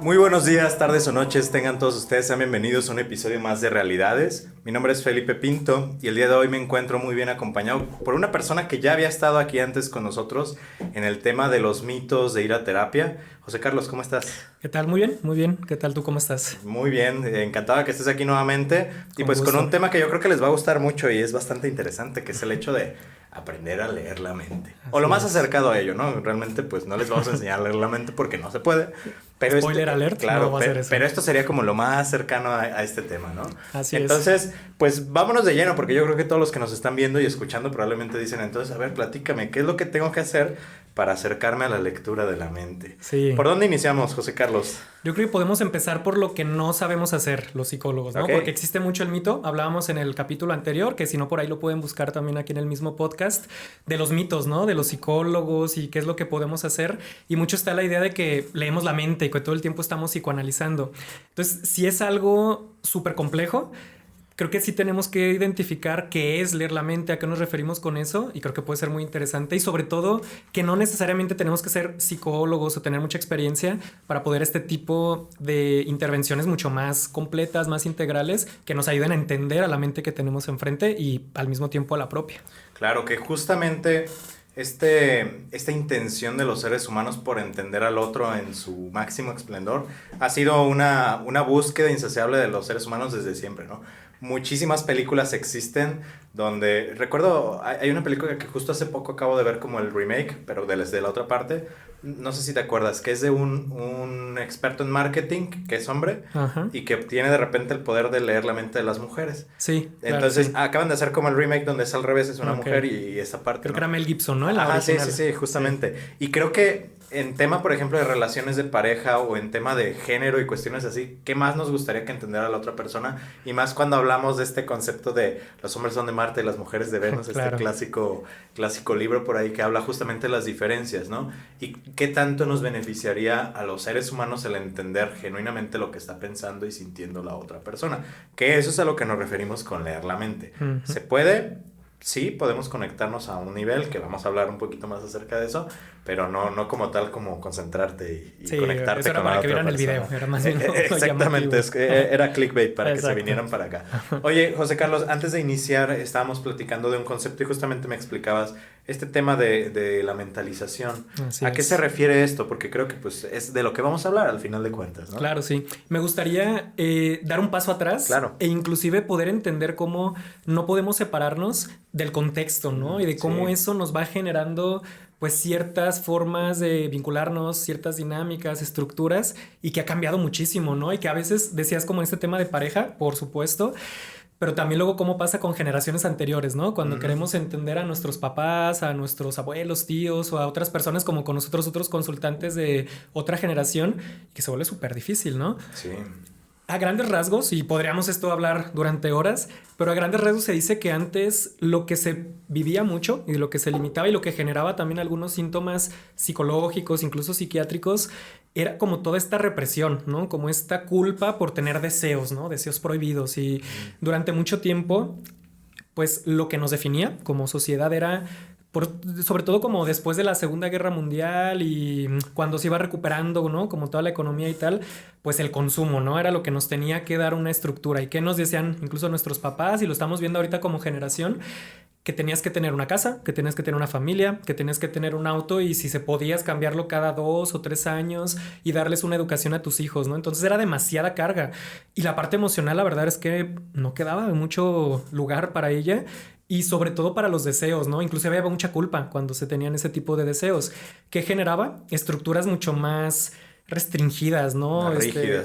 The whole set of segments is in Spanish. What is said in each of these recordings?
Muy buenos días, tardes o noches, tengan todos ustedes, sean bienvenidos a un episodio más de Realidades. Mi nombre es Felipe Pinto y el día de hoy me encuentro muy bien acompañado por una persona que ya había estado aquí antes con nosotros en el tema de los mitos de ir a terapia. José Carlos, ¿cómo estás? ¿Qué tal? Muy bien, muy bien. ¿Qué tal tú? ¿Cómo estás? Muy bien, encantado que estés aquí nuevamente y pues gusto. con un tema que yo creo que les va a gustar mucho y es bastante interesante, que es el hecho de aprender a leer la mente. O lo más acercado a ello, ¿no? Realmente pues no les vamos a enseñar a leer la mente porque no se puede. Pero Spoiler alert, claro, no va a ser eso. pero esto sería como lo más cercano a este tema, ¿no? Así Entonces, pues vámonos de lleno, porque yo creo que todos los que nos están viendo y escuchando probablemente dicen, entonces, a ver, platícame, ¿qué es lo que tengo que hacer para acercarme a la lectura de la mente? Sí. ¿Por dónde iniciamos, José Carlos? Yo creo que podemos empezar por lo que no sabemos hacer los psicólogos, ¿no? Ok. Porque existe mucho el mito. Hablábamos en el capítulo anterior, que si no por ahí lo pueden buscar también aquí en el mismo podcast, de los mitos, ¿no? De los psicólogos y qué es lo que podemos hacer. Y mucho está la idea de que leemos la mente y que todo el tiempo estamos psicoanalizando. Entonces, si es algo súper complejo, creo que sí tenemos que identificar qué es leer la mente, a qué nos referimos con eso, y creo que puede ser muy interesante, y sobre todo que no necesariamente tenemos que ser psicólogos o tener mucha experiencia para poder este tipo de intervenciones mucho más completas, más integrales, que nos ayuden a entender a la mente que tenemos enfrente y al mismo tiempo a la propia. Claro, que justamente esta intención de los seres humanos por entender al otro en su máximo esplendor ha sido una búsqueda insaciable de los seres humanos desde siempre, ¿no? Muchísimas películas existen donde, recuerdo, hay una película que justo hace poco acabo de ver como el remake, pero desde la otra parte, no sé si te acuerdas, que es de un experto en marketing, que es hombre, Ajá. y que tiene de repente el poder de leer la mente de las mujeres. Sí, claro, Entonces sí. acaban de hacer como el remake donde es al revés, es una Ok. mujer y esa parte, Creo ¿no? que era Mel Gibson, ¿no? En la Ajá, sí, original. sí, justamente. Sí. Y creo que en tema, por ejemplo, de relaciones de pareja o en tema de género y cuestiones así, ¿qué más nos gustaría que entendiera la otra persona? Y más cuando hablamos de este concepto de los hombres son de Marte y las mujeres de Venus, Claro. este clásico libro por ahí que habla justamente de las diferencias, ¿no? Y qué tanto nos beneficiaría a los seres humanos el entender genuinamente lo que está pensando y sintiendo la otra persona. Que eso es a lo que nos referimos con leer la mente. Uh-huh. ¿Se puede? Sí, podemos conectarnos a un nivel, que vamos a hablar un poquito más acerca de eso, pero no como tal como concentrarte y Sí, conectarte eso era con la para que otra vieran persona. el video, era más bien Exactamente, es que era clickbait para que se Exacto. vinieran para acá. Oye, José Carlos, antes de iniciar estábamos platicando de un concepto y justamente me explicabas este tema de la mentalización. Así ¿A qué es. se refiere esto? Porque creo que pues es de lo que vamos a hablar al final de cuentas, ¿no? Claro, sí. Me gustaría dar un paso atrás, Claro. e inclusive poder entender cómo no podemos separarnos del contexto, ¿no? Y de cómo Sí. eso nos va generando pues ciertas formas de vincularnos, ciertas dinámicas, estructuras, y que ha cambiado muchísimo, ¿no? Y que a veces decías como en este tema de pareja, por supuesto, pero también luego cómo pasa con generaciones anteriores, ¿no? Cuando queremos entender a nuestros papás, a nuestros abuelos, tíos o a otras personas como con nosotros, otros consultantes de otra generación, que se vuelve súper difícil, ¿no? Sí. A grandes rasgos, y podríamos esto hablar durante horas, pero a grandes rasgos se dice que antes lo que se vivía mucho y lo que se limitaba y lo que generaba también algunos síntomas psicológicos, incluso psiquiátricos, era como toda esta represión, ¿no? Como esta culpa por tener deseos, ¿no? Deseos prohibidos. Y durante mucho tiempo, pues lo que nos definía como sociedad era sobre todo como después de la Segunda Guerra Mundial y cuando se iba recuperando, ¿no? Como toda la economía y tal, pues el consumo, ¿no? Era lo que nos tenía que dar una estructura. ¿Y qué nos decían incluso nuestros papás? Y lo estamos viendo ahorita como generación, que tenías que tener una casa, que tenías que tener una familia, que tenías que tener un auto, y si se podías cambiarlo cada 2 o 3 años y darles una educación a tus hijos, ¿no? Entonces era demasiada carga. Y la parte emocional, la verdad es que no quedaba mucho lugar para ella. Y sobre todo para los deseos, ¿no? Inclusive había mucha culpa cuando se tenían ese tipo de deseos, que generaba estructuras mucho más restringidas, ¿no?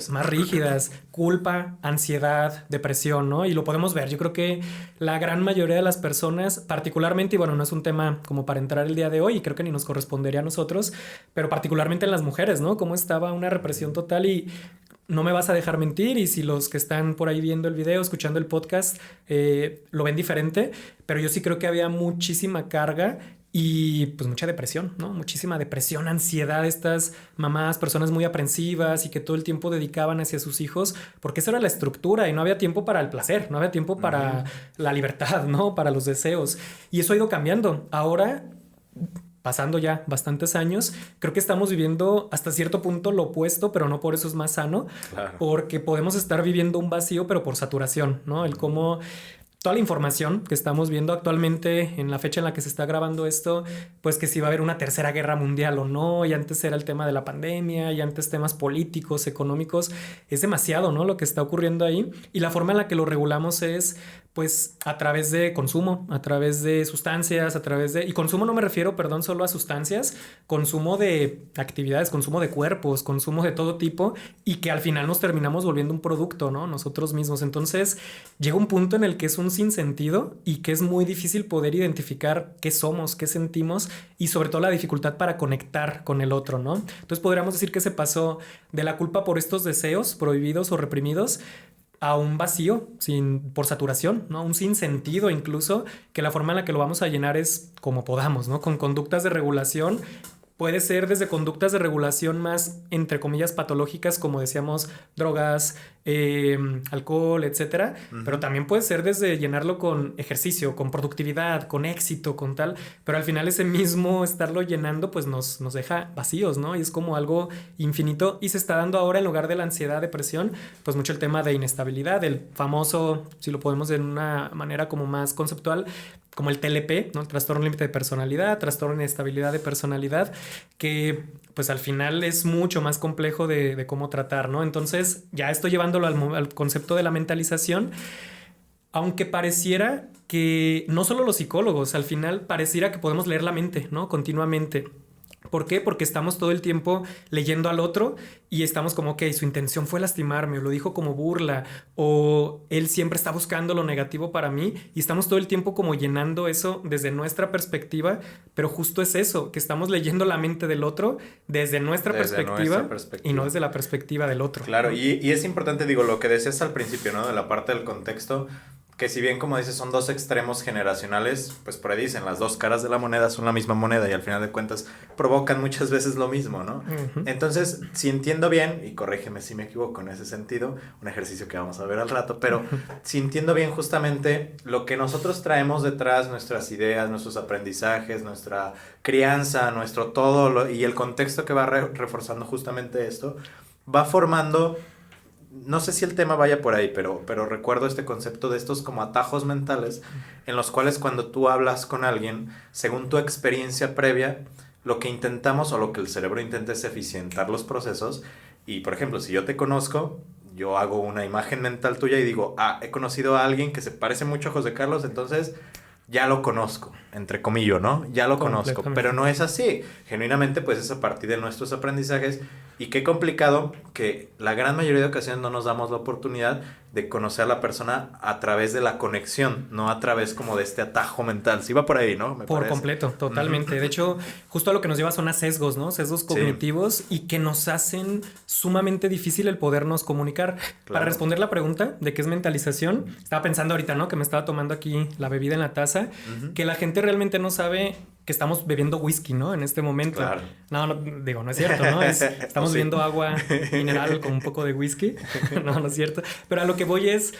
Más rígidas, culpa, ansiedad, depresión, ¿no? Y lo podemos ver. Yo creo que la gran mayoría de las personas, particularmente, y bueno, no es un tema como para entrar el día de hoy, y creo que ni nos correspondería a nosotros, pero particularmente en las mujeres, ¿no? Cómo estaba una represión total. Y no me vas a dejar mentir, y si los que están por ahí viendo el video, escuchando el podcast, lo ven diferente, pero yo sí creo que había muchísima carga y pues mucha depresión, ¿no? Muchísima depresión, ansiedad, estas mamás, personas muy aprensivas y que todo el tiempo dedicaban hacia sus hijos, porque esa era la estructura y no había tiempo para el placer, no había tiempo para la libertad, ¿no? Para los deseos. Y eso ha ido cambiando. Ahora pasando ya bastantes años, creo que estamos viviendo hasta cierto punto lo opuesto, pero no por eso es más sano, Claro. porque podemos estar viviendo un vacío, pero por saturación, ¿no? El cómo toda la información que estamos viendo actualmente en la fecha en la que se está grabando esto, pues que si va a haber una tercera guerra mundial o no, y antes era el tema de la pandemia, y antes temas políticos, económicos, es demasiado, ¿no? Lo que está ocurriendo ahí, y la forma en la que lo regulamos es pues a través de consumo, a través de sustancias, a través de... Y consumo no me refiero, perdón, solo a sustancias, consumo de actividades, consumo de cuerpos, consumo de todo tipo y que al final nos terminamos volviendo un producto, ¿no? Nosotros mismos. Entonces llega un punto en el que es un sinsentido y que es muy difícil poder identificar qué somos, qué sentimos y sobre todo la dificultad para conectar con el otro, ¿no? Entonces podríamos decir que se pasó de la culpa por estos deseos prohibidos o reprimidos a un vacío por saturación, ¿no? Un sinsentido incluso, que la forma en la que lo vamos a llenar es como podamos, ¿no? Con conductas de regulación. Puede ser desde conductas de regulación más, entre comillas, patológicas, como decíamos, drogas, alcohol, etcétera. Pero también puede ser desde llenarlo con ejercicio, con productividad, con éxito, con tal. Pero al final ese mismo estarlo llenando, pues nos deja vacíos, ¿no? Y es como algo infinito. Y se está dando ahora, en lugar de la ansiedad, depresión, pues mucho el tema de inestabilidad, el famoso, si lo podemos de una manera como más conceptual, como el TLP, ¿no? El trastorno límite de personalidad, trastorno de inestabilidad de personalidad, que pues al final es mucho más complejo de cómo tratar, ¿no? Entonces ya estoy llevándolo al concepto de la mentalización, aunque pareciera que no solo los psicólogos, al final pareciera que podemos leer la mente, ¿no? Continuamente. ¿Por qué? Porque estamos todo el tiempo leyendo al otro y estamos como, ok, su intención fue lastimarme o lo dijo como burla o él siempre está buscando lo negativo para mí y estamos todo el tiempo como llenando eso desde nuestra perspectiva, pero justo es eso, que estamos leyendo la mente del otro desde nuestra perspectiva y no desde la perspectiva del otro. Claro, y es importante, digo, lo que decías al principio, ¿no? De la parte del contexto, que si bien, como dices, son dos extremos generacionales, pues por ahí dicen, las dos caras de la moneda son la misma moneda y al final de cuentas provocan muchas veces lo mismo, ¿no? Entonces, si entiendo bien, y corrígeme si me equivoco en ese sentido, un ejercicio que vamos a ver al rato, pero si entiendo bien justamente lo que nosotros traemos detrás, nuestras ideas, nuestros aprendizajes, nuestra crianza, nuestro todo, y el contexto que va reforzando justamente esto, va formando... No sé si el tema vaya por ahí, pero recuerdo este concepto de estos como atajos mentales en los cuales cuando tú hablas con alguien, según tu experiencia previa, lo que intentamos o lo que el cerebro intenta es eficientar los procesos. Y, por ejemplo, si yo te conozco, yo hago una imagen mental tuya y digo, he conocido a alguien que se parece mucho a José Carlos, entonces ya lo conozco, entre comillas, ¿no? Ya lo conozco, pero no es así. Genuinamente, pues es a partir de nuestros aprendizajes. Y qué complicado que la gran mayoría de ocasiones no nos damos la oportunidad de conocer a la persona a través de la conexión, no a través como de este atajo mental. Sí va por ahí, ¿no? Por completo, totalmente. De hecho, justo a lo que nos lleva son a sesgos, ¿no? Sesgos cognitivos y que nos hacen sumamente difícil el podernos comunicar. Claro. Para responder la pregunta de qué es mentalización, estaba pensando ahorita, ¿no? Que me estaba tomando aquí la bebida en la taza, que la gente realmente no sabe que estamos bebiendo whisky, ¿no? En este momento. Claro. No, digo, no es cierto, ¿no? Estamos bebiendo agua mineral con un poco de whisky. No es cierto. Pero a lo que voy es,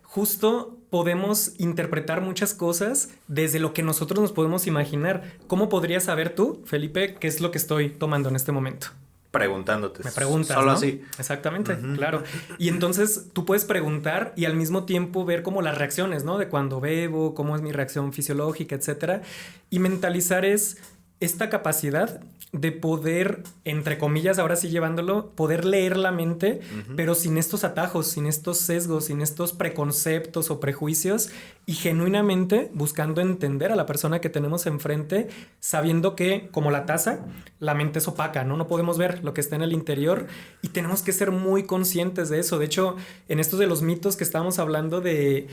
justo podemos interpretar muchas cosas desde lo que nosotros nos podemos imaginar. ¿Cómo podrías saber tú, Felipe, qué es lo que estoy tomando en este momento? Preguntándote. Me preguntas, solo, ¿no? Así. Exactamente, claro. Y entonces tú puedes preguntar y al mismo tiempo ver como las reacciones, ¿no? De cuando bebo, cómo es mi reacción fisiológica, etcétera. Y mentalizar es esta capacidad de poder, entre comillas, ahora sí llevándolo, poder leer la mente, pero sin estos atajos, sin estos sesgos, sin estos preconceptos o prejuicios y genuinamente buscando entender a la persona que tenemos enfrente, sabiendo que, como la taza, la mente es opaca, ¿no? No podemos ver lo que está en el interior y tenemos que ser muy conscientes de eso. De hecho, en estos de los mitos que estábamos hablando de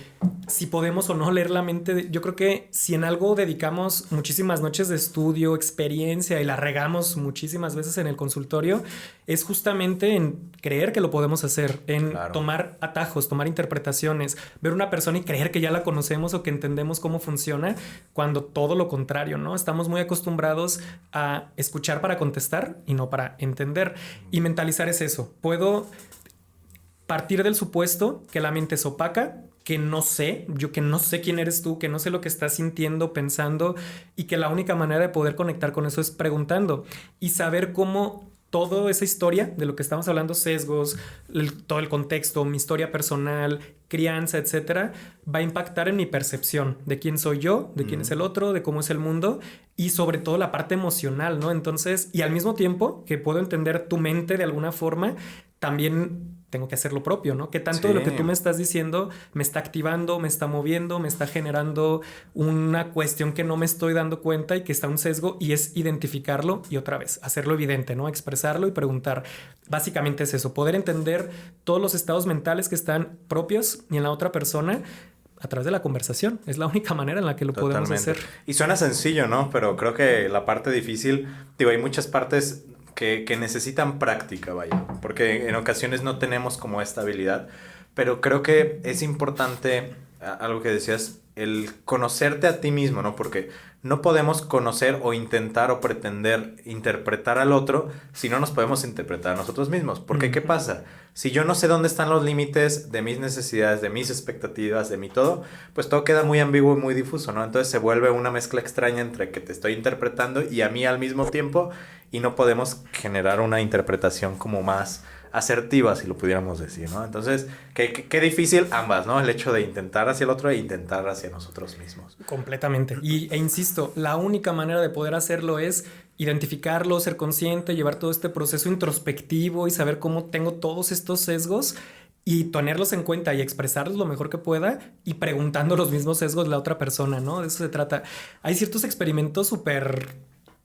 si podemos o no leer la mente, yo creo que si en algo dedicamos muchísimas noches de estudio, experiencia y la regamos muchísimas veces en el consultorio, es justamente en creer que lo podemos hacer, en tomar atajos, tomar interpretaciones, ver una persona y creer que ya la conocemos o que entendemos cómo funciona, cuando todo lo contrario, ¿no? Estamos muy acostumbrados a escuchar para contestar y no para entender. Y mentalizar es eso. Puedo partir del supuesto que la mente es opaca, que no sé, yo que no sé quién eres tú, que no sé lo que estás sintiendo, pensando, y que la única manera de poder conectar con eso es preguntando y saber cómo toda esa historia de lo que estamos hablando, sesgos, todo el contexto, mi historia personal, crianza, etcétera, va a impactar en mi percepción de quién soy yo, de quién es el otro, de cómo es el mundo y sobre todo la parte emocional, ¿no? Entonces, y al mismo tiempo que puedo entender tu mente de alguna forma, también tengo que hacer lo propio, ¿no? ¿Qué tanto de lo que tú me estás diciendo me está activando, me está moviendo, me está generando una cuestión que no me estoy dando cuenta y que está un sesgo? Y es identificarlo y otra vez, hacerlo evidente, ¿no? Expresarlo y preguntar. Básicamente es eso, poder entender todos los estados mentales que están propios y en la otra persona a través de la conversación. Es la única manera en la que lo podemos hacer. Y suena sencillo, ¿no? Pero creo que la parte difícil, digo, hay muchas partes que necesitan práctica, vaya, porque en ocasiones no tenemos como esta habilidad, pero creo que es importante, algo que decías, el conocerte a ti mismo, ¿no? Porque no podemos conocer o intentar o pretender interpretar al otro si no nos podemos interpretar a nosotros mismos. Porque, ¿qué pasa? Si yo no sé dónde están los límites de mis necesidades, de mis expectativas, de mi todo, pues todo queda muy ambiguo y muy difuso, ¿no? Entonces se vuelve una mezcla extraña entre que te estoy interpretando y a mí al mismo tiempo, y no podemos generar una interpretación como más asertiva, si lo pudiéramos decir, ¿no? Entonces, qué difícil ambas, ¿no? El hecho de intentar hacia el otro e intentar hacia nosotros mismos. Completamente. E insisto, la única manera de poder hacerlo es identificarlo, ser consciente, llevar todo este proceso introspectivo y saber cómo tengo todos estos sesgos y tenerlos en cuenta y expresarlos lo mejor que pueda y preguntando los mismos sesgos de la otra persona, ¿no? De eso se trata. Hay ciertos experimentos súper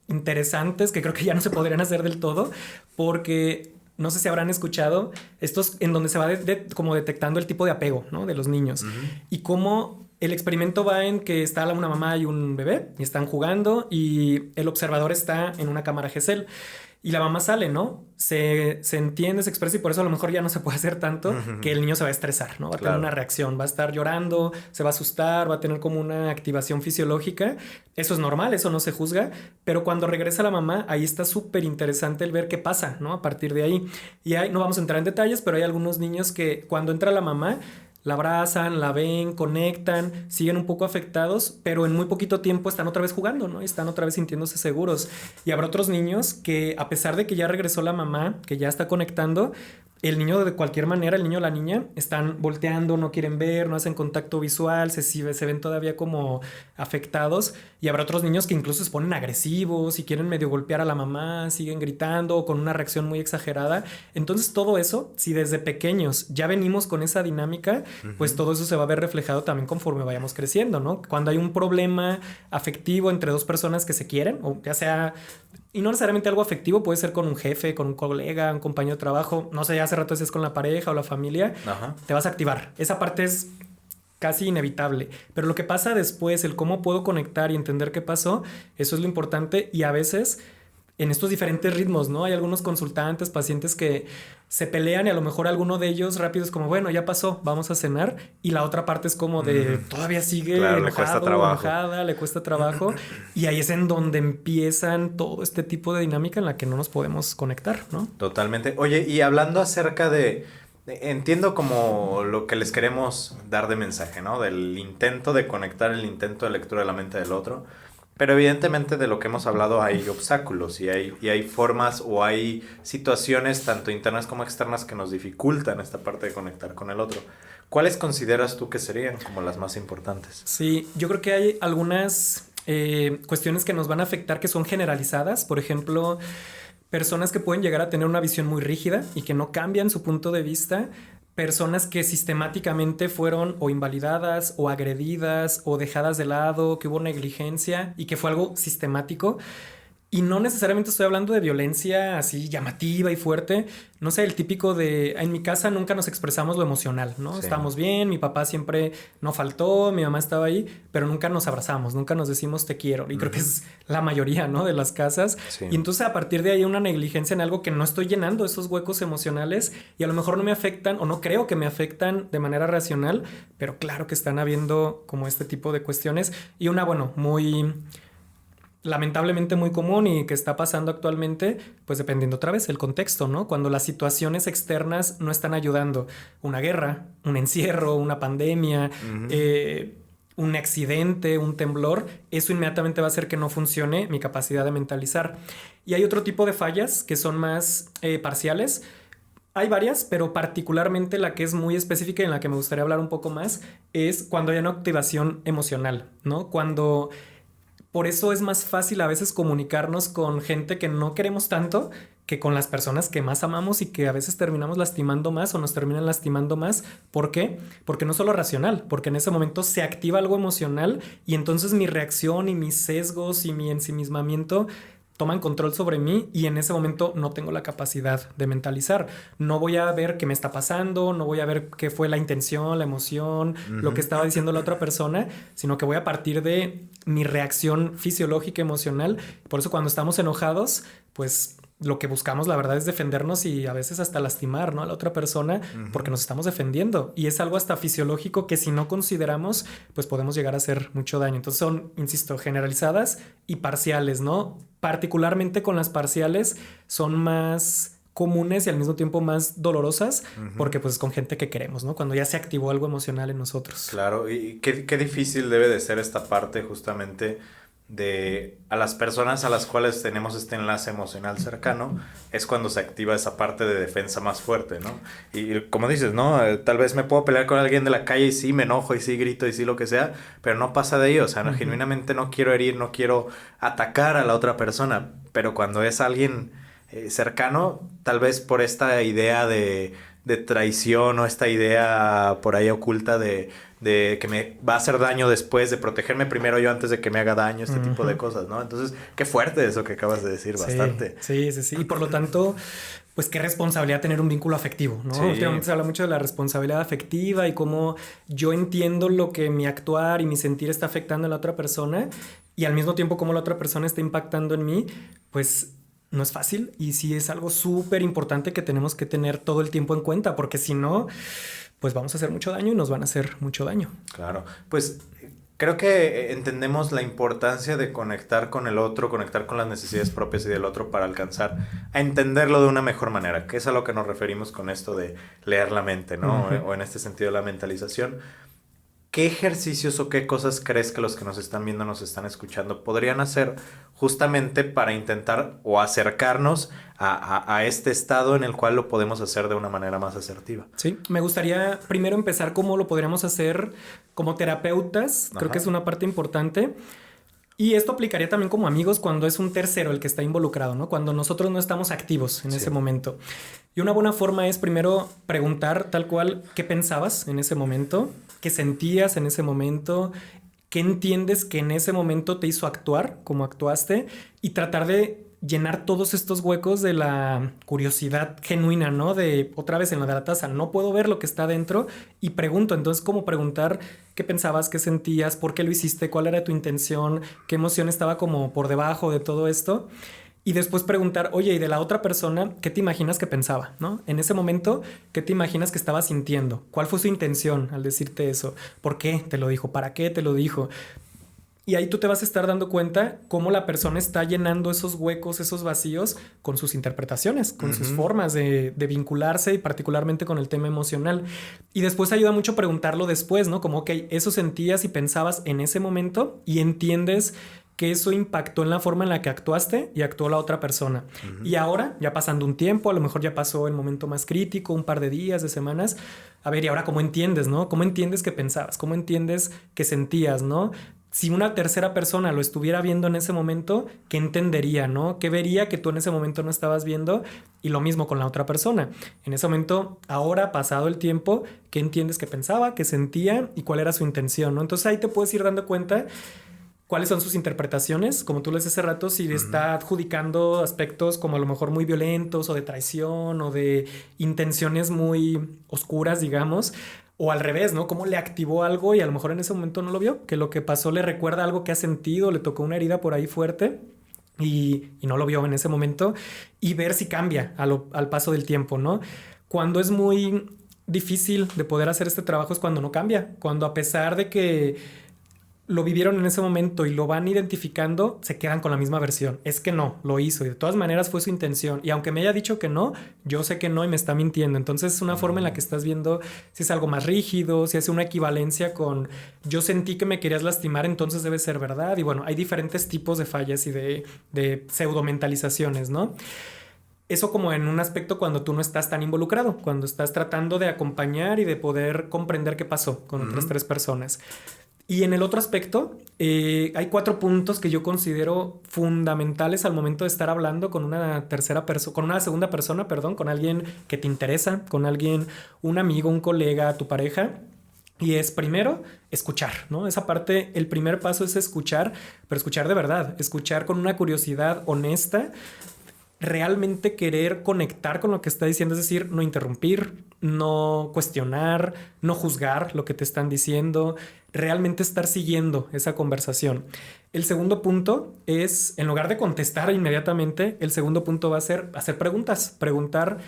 interesantes que creo que ya no se podrían hacer del todo porque no sé si habrán escuchado estos en donde se va como detectando el tipo de apego, ¿no? De los niños y cómo el experimento va en que está una mamá y un bebé y están jugando y el observador está en una cámara GESEL. Y la mamá sale, ¿no? Se entiende, se expresa y por eso a lo mejor ya no se puede hacer tanto que el niño se va a estresar, ¿no? Va a tener una reacción, va a estar llorando, se va a asustar, va a tener como una activación fisiológica. Eso es normal, eso no se juzga. Pero cuando regresa la mamá, ahí está súper interesante el ver qué pasa, ¿no? A partir de ahí. Y no vamos a entrar en detalles, pero hay algunos niños que cuando entra la mamá la abrazan, la ven, conectan, siguen un poco afectados, pero en muy poquito tiempo están otra vez jugando, ¿no? Y están otra vez sintiéndose seguros. Y habrá otros niños que, a pesar de que ya regresó la mamá, que ya está conectando, el niño de cualquier manera, el niño o la niña, están volteando, no quieren ver, no hacen contacto visual, se ven todavía como afectados. Y habrá otros niños que incluso se ponen agresivos y quieren medio golpear a la mamá, siguen gritando o con una reacción muy exagerada. Entonces todo eso, si desde pequeños ya venimos con esa dinámica, pues todo eso se va a ver reflejado también conforme vayamos creciendo, ¿no? Cuando hay un problema afectivo entre dos personas que se quieren, o ya sea... Y no necesariamente algo afectivo, puede ser con un jefe, con un colega, un compañero de trabajo. No sé, ya hace rato si es con la pareja o la familia. Te vas a activar. Esa parte es casi inevitable. Pero lo que pasa después, el cómo puedo conectar y entender qué pasó, eso es lo importante. Y a veces en estos diferentes ritmos, ¿no? Hay algunos consultantes, pacientes que se pelean y a lo mejor alguno de ellos rápido es como, bueno, ya pasó, vamos a cenar. Y la otra parte es como de, todavía sigue enojado, le cuesta trabajo. enojada, le cuesta trabajo. Y ahí es en donde empiezan todo este tipo de dinámica en la que no nos podemos conectar, ¿no? Totalmente. Oye, y hablando acerca entiendo como lo que les queremos dar de mensaje, ¿no? Del intento de conectar, el intento de lectura de la mente del otro. Pero evidentemente de lo que hemos hablado hay obstáculos y hay formas o hay situaciones tanto internas como externas que nos dificultan esta parte de conectar con el otro. ¿Cuáles consideras tú que serían como las más importantes? Sí, yo creo que hay algunas cuestiones que nos van a afectar que son generalizadas. Por ejemplo, personas que pueden llegar a tener una visión muy rígida y que no cambian su punto de vista. Personas que sistemáticamente fueron o invalidadas o agredidas o dejadas de lado, que hubo negligencia y que fue algo sistemático. Y no necesariamente estoy hablando de violencia así llamativa y fuerte. No sé, el típico de... En mi casa nunca nos expresamos lo emocional, ¿no? Sí. Estamos bien, mi papá siempre no faltó, mi mamá estaba ahí, pero nunca nos abrazamos, nunca nos decimos te quiero. Y creo que es la mayoría, ¿no? De las casas. Sí. Y entonces a partir de ahí una negligencia en algo que no estoy llenando esos huecos emocionales y a lo mejor no me afectan o no creo que me afectan de manera racional, pero claro que están habiendo como este tipo de cuestiones. Y una, bueno, muy... lamentablemente muy común y que está pasando actualmente, pues dependiendo otra vez el contexto, ¿no? Cuando las situaciones externas no están ayudando. Una guerra, un encierro, una pandemia, un accidente, un temblor, eso inmediatamente va a hacer que no funcione mi capacidad de mentalizar. Y hay otro tipo de fallas que son más parciales. Hay varias, pero particularmente la que es muy específica y en la que me gustaría hablar un poco más es cuando hay una activación emocional, ¿no? Cuando por eso es más fácil a veces comunicarnos con gente que no queremos tanto que con las personas que más amamos y que a veces terminamos lastimando más o nos terminan lastimando más. ¿Por qué? Porque no es solo racional, porque en ese momento se activa algo emocional y entonces mi reacción y mis sesgos y mi ensimismamiento toman control sobre mí y en ese momento no tengo la capacidad de mentalizar. No voy a ver qué me está pasando, no voy a ver qué fue la intención, la emoción, lo que estaba diciendo la otra persona, sino que voy a partir de mi reacción fisiológica, emocional. Por eso cuando estamos enojados, pues lo que buscamos, la verdad, es defendernos y a veces hasta lastimar, ¿no?, a la otra persona porque nos estamos defendiendo. Y es algo hasta fisiológico que si no consideramos, pues podemos llegar a hacer mucho daño. Entonces son, insisto, generalizadas y parciales, ¿no? Particularmente con las parciales son más comunes y al mismo tiempo más dolorosas porque pues con gente que queremos, ¿no? Cuando ya se activó algo emocional en nosotros. Claro, y qué difícil debe de ser esta parte justamente de a las personas a las cuales tenemos este enlace emocional cercano, es cuando se activa esa parte de defensa más fuerte, ¿no? Y como dices, ¿no? Tal vez me puedo pelear con alguien de la calle y sí me enojo y sí grito y sí lo que sea, pero no pasa de ello, o sea, no, genuinamente no quiero herir, no quiero atacar a la otra persona, pero cuando es alguien cercano, tal vez por esta idea de traición o esta idea por ahí oculta de que me va a hacer daño después, de protegerme primero yo antes de que me haga daño, este tipo de cosas, ¿no? Entonces, qué fuerte eso que acabas de decir, bastante. Sí. Y por lo tanto, pues qué responsabilidad tener un vínculo afectivo, ¿no? Sí. Últimamente se habla mucho de la responsabilidad afectiva y cómo yo entiendo lo que mi actuar y mi sentir está afectando a la otra persona y al mismo tiempo cómo la otra persona está impactando en mí, pues no es fácil y sí es algo súper importante que tenemos que tener todo el tiempo en cuenta, porque si no, pues vamos a hacer mucho daño y nos van a hacer mucho daño. Claro, pues creo que entendemos la importancia de conectar con el otro, conectar con las necesidades propias y del otro para alcanzar a entenderlo de una mejor manera, que es a lo que nos referimos con esto de leer la mente, ¿no? O en este sentido la mentalización. ¿Qué ejercicios o qué cosas crees que los que nos están viendo, nos están escuchando, podrían hacer justamente para intentar o acercarnos a este estado en el cual lo podemos hacer de una manera más asertiva? Sí, me gustaría primero empezar cómo lo podríamos hacer como terapeutas. Creo que es una parte importante. Y esto aplicaría también como amigos cuando es un tercero el que está involucrado, ¿no? Cuando nosotros no estamos activos en ese momento. Y una buena forma es primero preguntar tal cual qué pensabas en ese momento, qué sentías en ese momento, qué entiendes que en ese momento te hizo actuar, como actuaste, y tratar de llenar todos estos huecos de la curiosidad genuina, ¿no? De otra vez en lo de la taza, no puedo ver lo que está dentro y pregunto. Entonces, ¿cómo preguntar qué pensabas, qué sentías, por qué lo hiciste, cuál era tu intención, qué emoción estaba como por debajo de todo esto? Y después preguntar, oye, ¿y de la otra persona qué te imaginas que pensaba, ¿no? En ese momento, ¿qué te imaginas que estaba sintiendo? ¿Cuál fue su intención al decirte eso? ¿Por qué te lo dijo? ¿Para qué te lo dijo? Y ahí tú te vas a estar dando cuenta cómo la persona está llenando esos huecos, esos vacíos con sus interpretaciones, con sus formas de vincularse y particularmente con el tema emocional. Y después ayuda mucho preguntarlo después, ¿no? Como, ok, eso sentías y pensabas en ese momento y entiendes que eso impactó en la forma en la que actuaste y actuó la otra persona. Y ahora, ya pasando un tiempo, a lo mejor ya pasó el momento más crítico, un par de días, de semanas. A ver, y ahora, ¿cómo entiendes, no? ¿Cómo entiendes que pensabas? ¿Cómo entiendes que sentías, no? Si una tercera persona lo estuviera viendo en ese momento, ¿qué entendería, no? ¿Qué vería que tú en ese momento no estabas viendo? Y lo mismo con la otra persona. En ese momento, ahora, pasado el tiempo, ¿qué entiendes que pensaba, que sentía y cuál era su intención, no? Entonces ahí te puedes ir dando cuenta cuáles son sus interpretaciones, como tú les hace rato, si está adjudicando aspectos como a lo mejor muy violentos o de traición o de intenciones muy oscuras, digamos, o al revés, ¿no? Cómo le activó algo y a lo mejor en ese momento no lo vio, que lo que pasó le recuerda algo que ha sentido, le tocó una herida por ahí fuerte y no lo vio en ese momento, y ver si cambia al paso del tiempo, ¿no? Cuando es muy difícil de poder hacer este trabajo es cuando no cambia, cuando a pesar de que lo vivieron en ese momento y lo van identificando, se quedan con la misma versión. Es que no, lo hizo y de todas maneras fue su intención. Y aunque me haya dicho que no, yo sé que no y me está mintiendo. Entonces es una forma en la que estás viendo si es algo más rígido, si hace una equivalencia con yo sentí que me querías lastimar, entonces debe ser verdad. Y bueno, hay diferentes tipos de fallas y de pseudomentalizaciones, ¿no? Eso como en un aspecto cuando tú no estás tan involucrado, cuando estás tratando de acompañar y de poder comprender qué pasó con otras tres personas. Y en el otro aspecto, hay 4 puntos que yo considero fundamentales al momento de estar hablando con una tercera persona, con una segunda persona, perdón, con alguien que te interesa, con alguien, un amigo, un colega, tu pareja. Y es primero escuchar, ¿no? Esa parte, el primer paso es escuchar, pero escuchar de verdad, escuchar con una curiosidad honesta, realmente querer conectar con lo que está diciendo, es decir, no interrumpir, no cuestionar, no juzgar lo que te están diciendo, realmente estar siguiendo esa conversación. El segundo punto es, en lugar de contestar inmediatamente, el segundo punto va a ser hacer preguntas, preguntar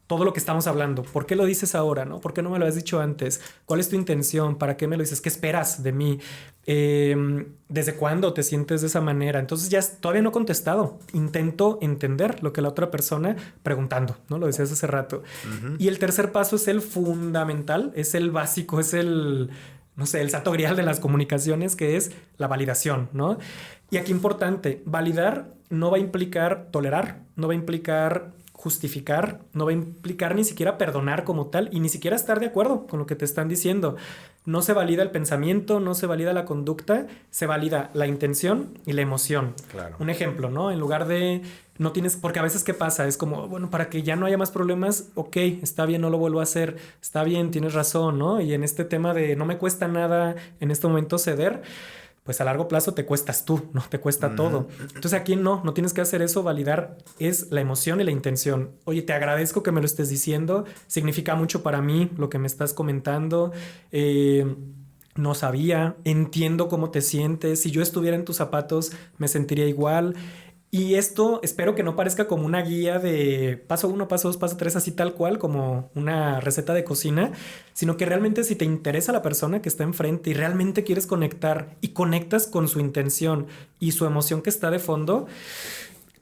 todo lo que estamos hablando. ¿Por qué lo dices ahora? ¿No? ¿Por qué no me lo has dicho antes? ¿Cuál es tu intención? ¿Para qué me lo dices? ¿Qué esperas de mí? ¿Desde cuándo te sientes de esa manera? Entonces ya todavía no he contestado. Intento entender lo que la otra persona preguntando, ¿no? Lo decías hace rato. Y el tercer paso es el fundamental, es el básico, es el, no sé, el santo grial de las comunicaciones, que es la validación, ¿no? Y aquí importante, validar no va a implicar tolerar, no va a implicar justificar, no va a implicar ni siquiera perdonar como tal y ni siquiera estar de acuerdo con lo que te están diciendo. No se valida el pensamiento, no se valida la conducta, se valida la intención y la emoción. Claro. Un ejemplo, ¿no? En lugar de no tienes, porque a veces ¿qué pasa? Es como, bueno, para que ya no haya más problemas, ok, está bien, no lo vuelvo a hacer, está bien, tienes razón, ¿no? Y en este tema de no me cuesta nada en este momento ceder, pues a largo plazo te cuestas tú, ¿no? Te cuesta todo. Entonces aquí no tienes que hacer eso, validar es la emoción y la intención. Oye, te agradezco que me lo estés diciendo, significa mucho para mí lo que me estás comentando, no sabía, entiendo cómo te sientes, si yo estuviera en tus zapatos me sentiría igual. Y esto espero que no parezca como una guía de paso 1, paso 2, paso 3, así tal cual, como una receta de cocina, sino que realmente si te interesa la persona que está enfrente y realmente quieres conectar y conectas con su intención y su emoción que está de fondo,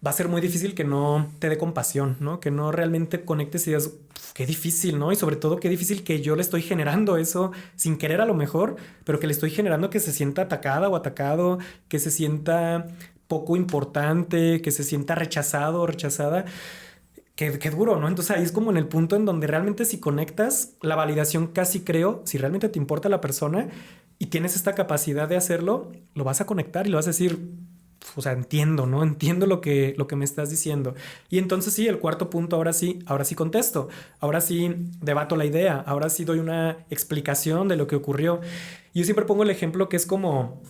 va a ser muy difícil que no te dé compasión, ¿no? Que no realmente conectes y digas, qué difícil, ¿no? Y sobre todo qué difícil que yo le estoy generando eso sin querer a lo mejor, pero que le estoy generando que se sienta atacada o atacado, que se sienta poco importante, que se sienta rechazado o rechazada. Qué duro, ¿no? Entonces ahí es como en el punto en donde realmente si conectas, la validación casi creo, si realmente te importa la persona y tienes esta capacidad de hacerlo, lo vas a conectar y lo vas a decir, o sea, entiendo, ¿no? Entiendo lo que me estás diciendo. Y entonces sí, el cuarto punto, ahora sí contesto, ahora sí debato la idea, ahora sí doy una explicación de lo que ocurrió. Yo siempre pongo el ejemplo que es como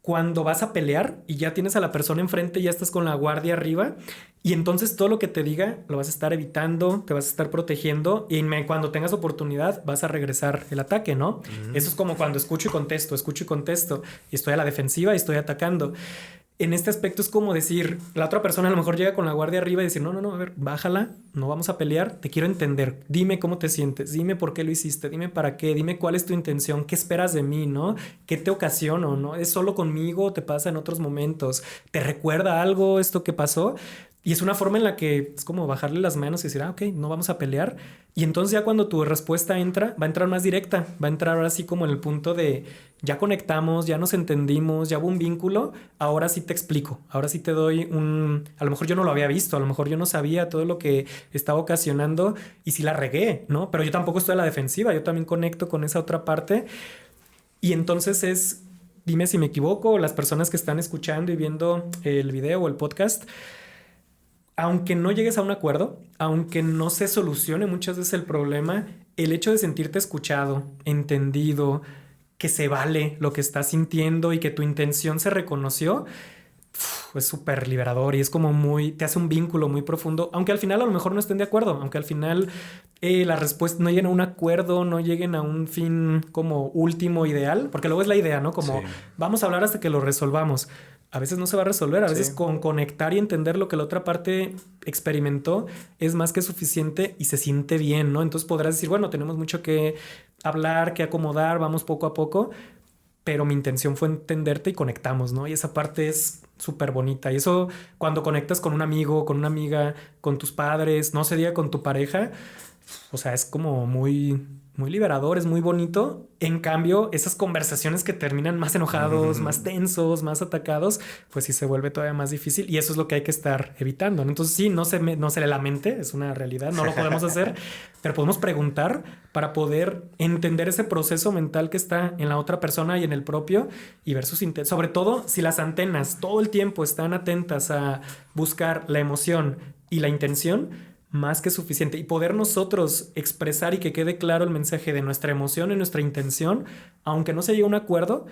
cuando vas a pelear y ya tienes a la persona enfrente, ya estás con la guardia arriba y entonces todo lo que te diga lo vas a estar evitando, te vas a estar protegiendo y cuando tengas oportunidad vas a regresar el ataque, ¿no? Eso es como cuando escucho y contesto y estoy a la defensiva y estoy atacando. En este aspecto es como decir, la otra persona a lo mejor llega con la guardia arriba y decir, no, a ver, bájala, no vamos a pelear, te quiero entender, dime cómo te sientes, dime por qué lo hiciste, dime para qué, dime cuál es tu intención, qué esperas de mí, ¿no? ¿Qué te ocasiono, no? ¿Es solo conmigo o te pasa en otros momentos? ¿Te recuerda algo esto que pasó? Y es una forma en la que es como bajarle las manos y decir, ok, no vamos a pelear. Y entonces ya cuando tu respuesta entra, va a entrar más directa, va a entrar ahora sí como en el punto de ya conectamos, ya nos entendimos, ya hubo un vínculo, ahora sí te explico, ahora sí te doy a lo mejor yo no lo había visto, a lo mejor yo no sabía todo lo que estaba ocasionando y sí la regué, ¿no? Pero yo tampoco estoy a la defensiva, yo también conecto con esa otra parte y entonces dime si me equivoco, las personas que están escuchando y viendo el video o el podcast, aunque no llegues a un acuerdo, aunque no se solucione muchas veces el problema, el hecho de sentirte escuchado, entendido, que se vale lo que estás sintiendo y que tu intención se reconoció, es súper liberador y es como te hace un vínculo muy profundo, aunque al final a lo mejor no estén de acuerdo, aunque al final la respuesta no lleguen a un acuerdo, no lleguen a un fin como último ideal, porque luego es la idea, ¿no? Como vamos a hablar hasta que lo resolvamos. A veces no se va a resolver, a veces con conectar y entender lo que la otra parte experimentó es más que suficiente y se siente bien, ¿no? Entonces podrás decir, bueno, tenemos mucho que hablar, que acomodar, vamos poco a poco, pero mi intención fue entenderte y conectamos, ¿no? Y esa parte es súper bonita. Y eso cuando conectas con un amigo, con una amiga, con tus padres, no se diga con tu pareja, o sea, es como muy, muy liberador, es muy bonito. En cambio, esas conversaciones que terminan más enojados, más tensos, más atacados, pues sí se vuelve todavía más difícil y eso es lo que hay que estar evitando, ¿no? Entonces sí, no se le lamente, es una realidad, no lo podemos hacer, pero podemos preguntar para poder entender ese proceso mental que está en la otra persona y en el propio y ver sus intenciones. Sobre todo si las antenas todo el tiempo están atentas a buscar la emoción y la intención, más que suficiente y poder nosotros expresar y que quede claro el mensaje de nuestra emoción y nuestra intención, aunque no se llegue a un acuerdo,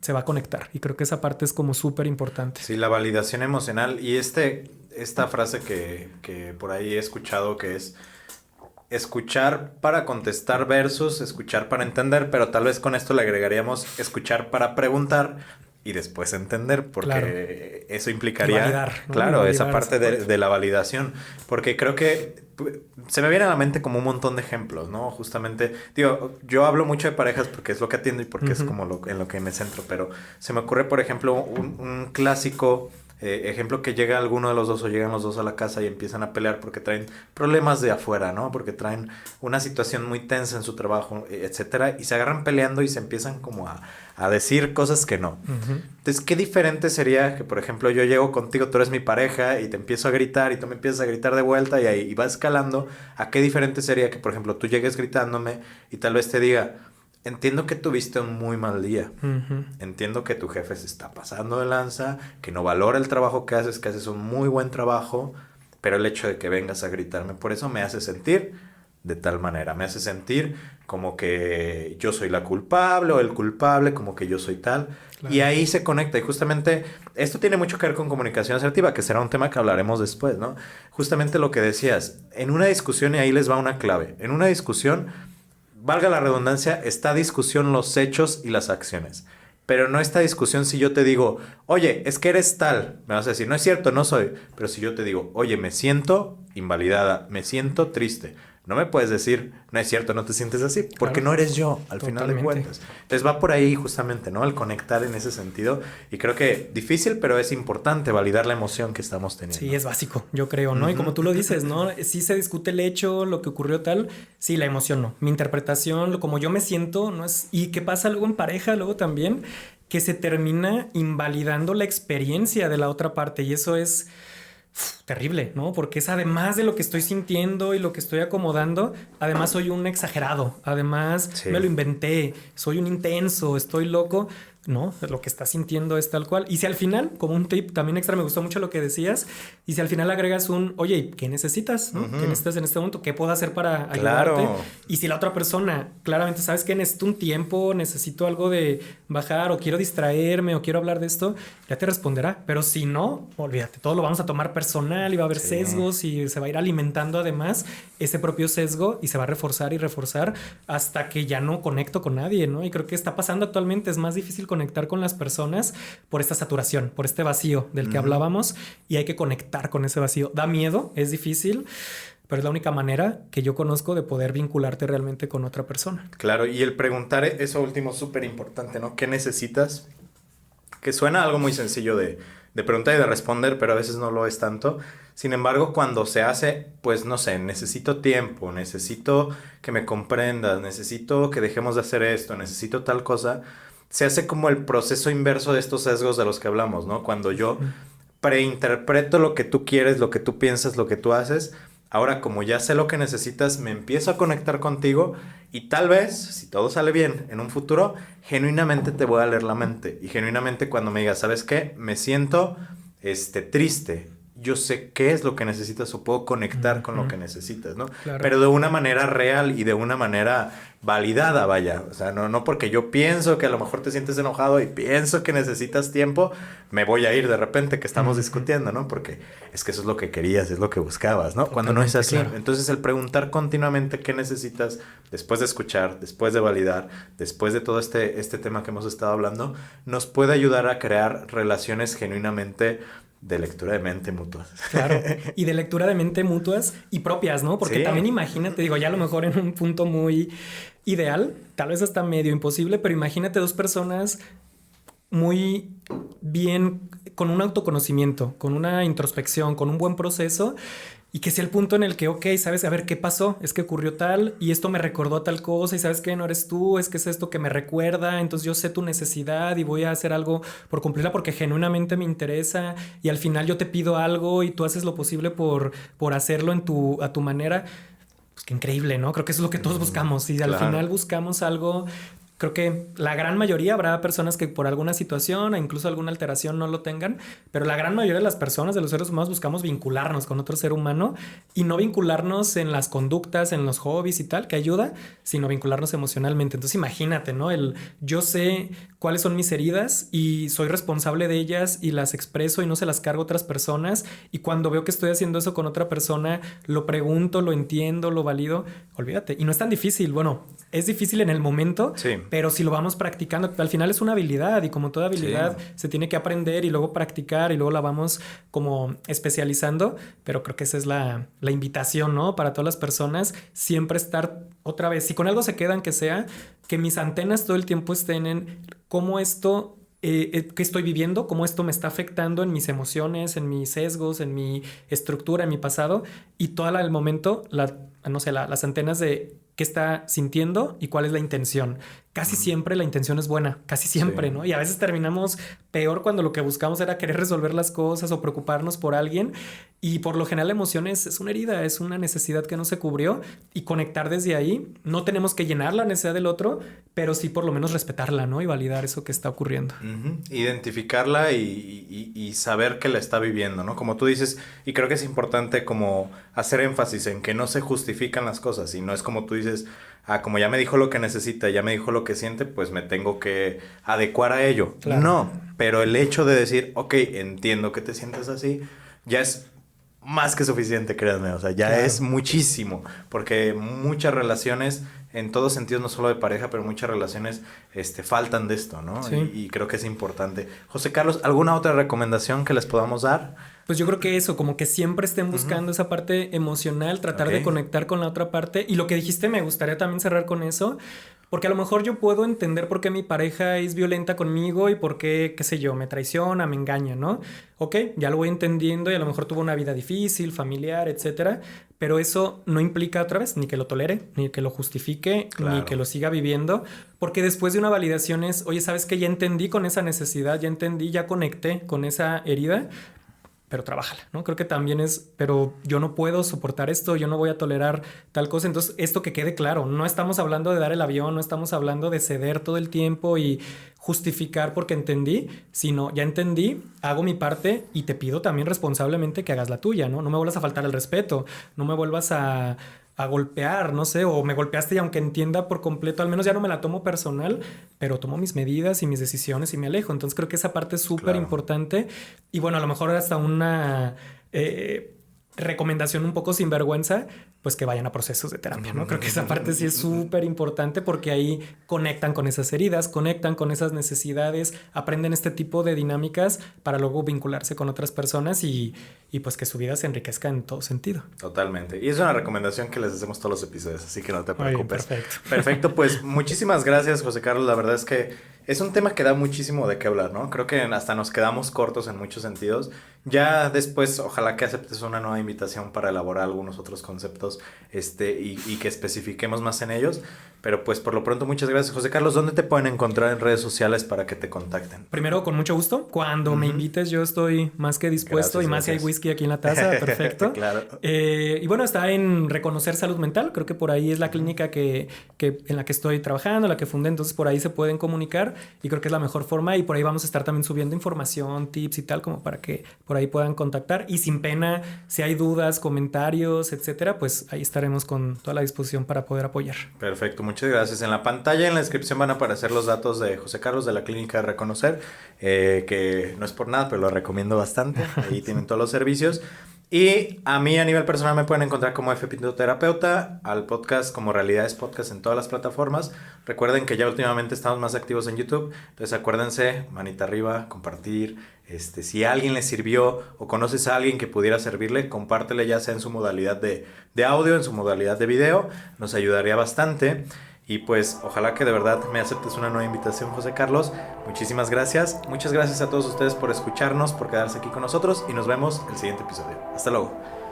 se va a conectar y creo que esa parte es como súper importante. Sí, la validación emocional y esta frase que por ahí he escuchado que es escuchar para contestar versus escuchar para entender, pero tal vez con esto le agregaríamos escuchar para preguntar y después entender, porque Claro. eso implicaría, Validar, ¿no? claro, Validar esa parte esa parte. de la validación, porque creo que se me viene a la mente como un montón de ejemplos, ¿no? Justamente, digo, yo hablo mucho de parejas porque es lo que atiendo y porque es como en lo que me centro, pero se me ocurre, por ejemplo, un clásico ejemplo que llega alguno de los dos o llegan los dos a la casa y empiezan a pelear porque traen problemas de afuera, ¿no? Porque traen una situación muy tensa en su trabajo, etcétera, y se agarran peleando y se empiezan como a decir cosas que no. Entonces, qué diferente sería que, por ejemplo, yo llego contigo, tú eres mi pareja y te empiezo a gritar y tú me empiezas a gritar de vuelta y ahí y va escalando. ¿A qué diferente sería que, por ejemplo, tú llegues gritándome y tal vez te diga, entiendo que tuviste un muy mal día. Entiendo que tu jefe se está pasando de lanza, que no valora el trabajo que haces un muy buen trabajo, pero el hecho de que vengas a gritarme por eso me hace sentir de tal manera, me hace sentir como que yo soy la culpable o el culpable, como que yo soy tal. Claro. Y ahí se conecta y justamente esto tiene mucho que ver con comunicación asertiva, que será un tema que hablaremos después, ¿no? Justamente lo que decías, en una discusión, y ahí les va una clave, en una discusión, valga la redundancia, está discusión los hechos y las acciones. Pero no esta discusión si yo te digo, oye, es que eres tal. Me vas a decir, no es cierto, no soy. Pero si yo te digo, oye, me siento invalidada, me siento triste. No me puedes decir, no es cierto, no te sientes así, porque Claro. no eres yo, al final de Totalmente. cuentas. Entonces va por ahí justamente, ¿no? El conectar en ese sentido. Y creo que difícil, pero es importante validar la emoción que estamos teniendo. Sí, es básico, yo creo, ¿no? Y como tú lo dices, ¿no? Sí se discute el hecho, lo que ocurrió tal, sí, la emoción no. Mi interpretación, como yo me siento, no es... ¿Y qué pasa luego en pareja? Luego también que se termina invalidando la experiencia de la otra parte y eso es terrible, ¿no? Porque es además de lo que estoy sintiendo y lo que estoy acomodando, además soy un exagerado, además Sí. me lo inventé, soy un intenso, estoy loco. No, lo que estás sintiendo es tal cual. Y si al final, como un tip también extra, me gustó mucho lo que decías, y si al final agregas oye, ¿qué necesitas? ¿No? ¿Qué necesitas en este momento? ¿Qué puedo hacer para ayudarte? Claro. Y si la otra persona claramente sabes que necesito un tiempo, necesito algo de bajar o quiero distraerme o quiero hablar de esto, ya te responderá. Pero si no, olvídate, todo lo vamos a tomar personal y va a haber sesgos y se va a ir alimentando además ese propio sesgo y se va a reforzar y reforzar hasta que ya no conecto con nadie, ¿no? Y creo que está pasando actualmente, es más difícil conectar con las personas por esta saturación, por este vacío del que hablábamos y hay que conectar con ese vacío. Da miedo, es difícil, pero es la única manera que yo conozco de poder vincularte realmente con otra persona. Claro, y el preguntar eso último es súper importante, ¿no? ¿Qué necesitas? Que suena algo muy sencillo de preguntar y de responder, pero a veces no lo es tanto. Sin embargo, cuando se hace, pues no sé, necesito tiempo, necesito que me comprendas, necesito que dejemos de hacer esto, necesito tal cosa, se hace como el proceso inverso de estos sesgos de los que hablamos, ¿no? Cuando yo preinterpreto lo que tú quieres, lo que tú piensas, lo que tú haces. Ahora, como ya sé lo que necesitas, me empiezo a conectar contigo y tal vez, si todo sale bien en un futuro, genuinamente te voy a leer la mente. Y genuinamente cuando me digas, ¿sabes qué? Me siento triste. Yo sé qué es lo que necesitas o puedo conectar con lo que necesitas, ¿no? Claro. Pero de una manera real y de una manera validada, vaya. O sea, no porque yo pienso que a lo mejor te sientes enojado y pienso que necesitas tiempo, me voy a ir de repente que estamos discutiendo, ¿no? Porque es que eso es lo que querías, es lo que buscabas, ¿no? Cuando no es así. Claro. Entonces el preguntar continuamente qué necesitas después de escuchar, después de validar, después de todo este tema que hemos estado hablando, nos puede ayudar a crear relaciones genuinamente de lectura de mente mutuas. Claro, y de lectura de mente mutuas y propias, ¿no? Porque también imagínate, digo, ya a lo mejor en un punto muy ideal, tal vez hasta medio imposible, pero imagínate dos personas muy bien, con un autoconocimiento, con una introspección, con un buen proceso, y que sea el punto en el que, ok, sabes, a ver, ¿qué pasó? Es que ocurrió tal, y esto me recordó a tal cosa, y sabes que no eres tú, es que es esto que me recuerda, entonces yo sé tu necesidad y voy a hacer algo por cumplirla porque genuinamente me interesa, y al final yo te pido algo y tú haces lo posible por hacerlo a tu manera. Pues qué increíble, ¿no? Creo que eso es lo que todos buscamos, y al final buscamos algo. Creo que la gran mayoría habrá personas que por alguna situación o incluso alguna alteración no lo tengan, pero la gran mayoría de las personas, de los seres humanos, buscamos vincularnos con otro ser humano y no vincularnos en las conductas, en los hobbies y tal, que ayuda, sino vincularnos emocionalmente. Entonces imagínate, ¿no? Yo sé cuáles son mis heridas y soy responsable de ellas y las expreso y no se las cargo a otras personas, y cuando veo que estoy haciendo eso con otra persona, lo pregunto, lo entiendo, lo valido, olvídate. Y no es tan difícil, bueno, es difícil en el momento, sí, pero si lo vamos practicando, al final es una habilidad, y como toda habilidad se tiene que aprender y luego practicar y luego la vamos como especializando, pero creo que esa es la invitación, ¿no? Para todas las personas, siempre estar otra vez, si con algo se quedan, que sea que mis antenas todo el tiempo estén en cómo esto que estoy viviendo, cómo esto me está afectando en mis emociones, en mis sesgos, en mi estructura, en mi pasado, y todo el momento, no sé, las antenas de qué está sintiendo y cuál es la intención. Casi siempre la intención es buena, casi siempre, ¿no? Y a veces terminamos peor cuando lo que buscamos era querer resolver las cosas o preocuparnos por alguien, y por lo general la emoción es una herida, es una necesidad que no se cubrió, y conectar desde ahí. No tenemos que llenar la necesidad del otro, pero sí por lo menos respetarla, ¿no? Y validar eso que está ocurriendo. Identificarla y saber que la está viviendo, ¿no? Como tú dices, y creo que es importante como hacer énfasis en que no se justifican las cosas, y no es como tú dices, como ya me dijo lo que necesita, ya me dijo lo que siente, pues me tengo que adecuar a ello. Claro. No, pero el hecho de decir, ok, entiendo que te sientes así, ya es más que suficiente, créanme, o sea, ya es muchísimo, porque muchas relaciones, en todos sentidos, no solo de pareja, pero muchas relaciones faltan de esto, ¿no? Sí. Y creo que es importante. José Carlos, ¿alguna otra recomendación que les podamos dar? Pues yo creo que eso, como que siempre estén buscando esa parte emocional, tratar de conectar con la otra parte. Y lo que dijiste, me gustaría también cerrar con eso, porque a lo mejor yo puedo entender por qué mi pareja es violenta conmigo y por qué, qué sé yo, me traiciona, me engaña, ¿no? Ok, ya lo voy entendiendo, y a lo mejor tuvo una vida difícil, familiar, etcétera, pero eso no implica otra vez ni que lo tolere, ni que lo justifique, ni que lo siga viviendo, porque después de una validación es, oye, ¿sabes qué? Ya entendí con esa necesidad, ya entendí, ya conecté con esa herida, pero trabájala, ¿no? Creo que también es, pero yo no puedo soportar esto, yo no voy a tolerar tal cosa. Entonces, esto que quede claro, no estamos hablando de dar el avión, no estamos hablando de ceder todo el tiempo y justificar porque entendí, sino ya entendí, hago mi parte y te pido también responsablemente que hagas la tuya, ¿no? No me vuelvas a faltar el respeto, no me vuelvas a golpear, no sé, o me golpeaste y aunque entienda por completo, al menos ya no me la tomo personal, pero tomo mis medidas y mis decisiones y me alejo. Entonces creo que esa parte es súper importante, y bueno, a lo mejor hasta una recomendación un poco sinvergüenza, pues que vayan a procesos de terapia, ¿no? Creo que esa parte sí es súper importante, porque ahí conectan con esas heridas, conectan con esas necesidades, aprenden este tipo de dinámicas para luego vincularse con otras personas y pues que su vida se enriquezca en todo sentido. Totalmente. Y es una recomendación que les hacemos todos los episodios, así que no te preocupes. Bien, perfecto. Perfecto, pues muchísimas gracias, José Carlos. La verdad es que es un tema que da muchísimo de qué hablar, ¿no? Creo que hasta nos quedamos cortos en muchos sentidos. Ya después, ojalá que aceptes una nueva invitación para elaborar algunos otros conceptos y que especifiquemos más en ellos. Pero pues por lo pronto, muchas gracias, José Carlos. ¿Dónde te pueden encontrar en redes sociales para que te contacten? Primero, con mucho gusto. Cuando me invites, yo estoy más que dispuesto. Gracias, y más si hay whisky aquí en la taza, perfecto. Claro. Y bueno, está en Reconocer Salud Mental. Creo que por ahí es la clínica en la que estoy trabajando, la que fundé. Entonces por ahí se pueden comunicar y creo que es la mejor forma. Y por ahí vamos a estar también subiendo información, tips y tal, como para que por ahí puedan contactar. Y sin pena, si hay dudas, comentarios, etcétera, pues ahí estaremos con toda la disposición para poder apoyar. Perfecto, muchas gracias. En la pantalla, en la descripción van a aparecer los datos de José Carlos de la clínica de Reconocer, que no es por nada, pero lo recomiendo bastante. Ahí tienen todos los servicios. Y a mí a nivel personal me pueden encontrar como F Pintoterapeuta, al podcast como Realidades Podcast en todas las plataformas. Recuerden que ya últimamente estamos más activos en YouTube, entonces acuérdense, manita arriba, compartir. Si a alguien le sirvió o conoces a alguien que pudiera servirle, compártele ya sea en su modalidad de audio, en su modalidad de video, nos ayudaría bastante. Y pues ojalá que de verdad me aceptes una nueva invitación, José Carlos. Muchísimas gracias. Muchas gracias a todos ustedes por escucharnos, por quedarse aquí con nosotros y nos vemos el siguiente episodio. Hasta luego.